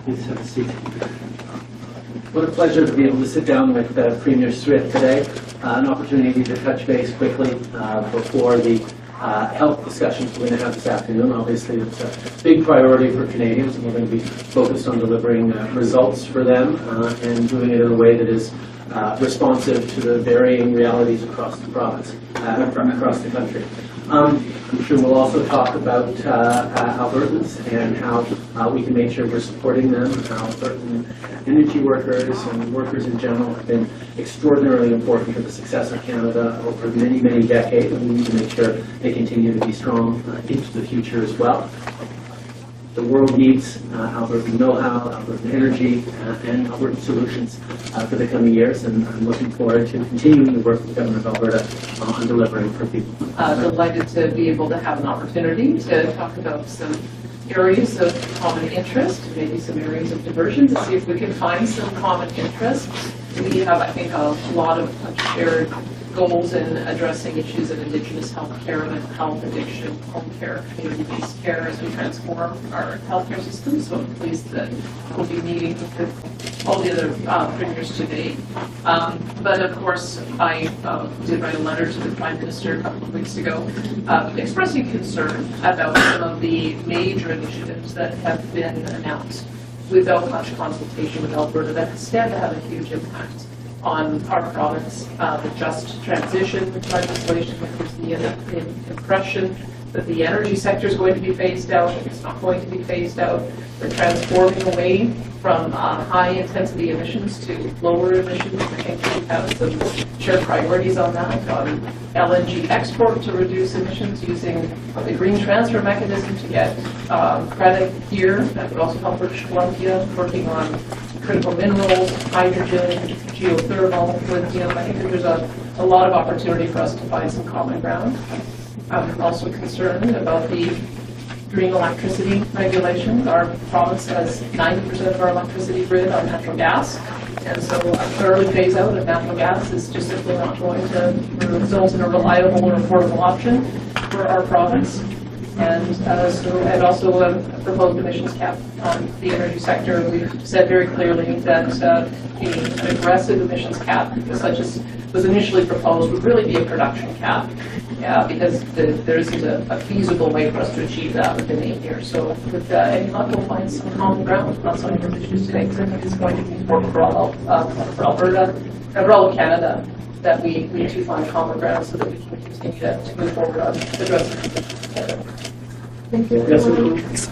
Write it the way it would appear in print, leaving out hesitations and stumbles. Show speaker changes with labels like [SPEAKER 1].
[SPEAKER 1] Please have a seat. What a pleasure to be able to sit down with Premier Swift today. An opportunity to touch base quickly before the health discussions we're going to have this afternoon. Obviously, it's a big priority for Canadians, and we're going to be focused on delivering results for them and doing it in a way that is responsive to the varying realities across the province, across the country. I'm sure we'll also talk about Albertans and how we can make sure we're supporting them. Albertan energy workers and workers in general have been extraordinarily important to the success of Canada over many, many decades, and we need to make sure they continue to be strong into the future as well. The world needs Albertan know-how, Albertan energy, and Albertan solutions for the coming years, and I'm looking forward to continuing to work with the Government of Alberta on delivering for people.
[SPEAKER 2] Delighted to be able to have an opportunity to talk about some areas of common interest, maybe some areas of diversion, to see if we can find some common interest. We have, I think, a lot of shared goals in addressing issues of Indigenous health care, mental health, addiction, home care, community-based care as we transform our healthcare system. So I'm pleased that we'll be meeting with all the other premiers today. But of course, I did write a letter to the Prime Minister a couple of weeks ago expressing concern about some of the major initiatives that have been announced without much consultation with Alberta that stand to have a huge impact on our province. The just transition legislation, which gives the impression that the energy sector is going to be phased out, and it's not going to be phased out. We're transforming away from high-intensity emissions to lower emissions. I think we have some shared priorities on that, on LNG export to reduce emissions using the green transfer mechanism to get credit here. That would also help British Columbia, working on critical minerals, hydrogen, geothermal, lithium. I think that there's a lot of opportunity for us to find some common ground. I'm also concerned about the green electricity regulation. Our province has 90% of our electricity grid on natural gas, and so an early phase out of natural gas is just simply not going to result in a reliable or affordable option for our province. And also a proposed emissions cap on the energy sector. We've said very clearly that an aggressive emissions cap, such as was initially proposed, would really be a production cap, because there isn't a feasible way for us to achieve that within 8 years. So with any luck, we'll find some common ground on some of those issues today, because I think it's going to be important for Alberta and for all of Canada that we need to find common ground so that we can continue to move forward on addressing Canada. Thank you.
[SPEAKER 1] Yes,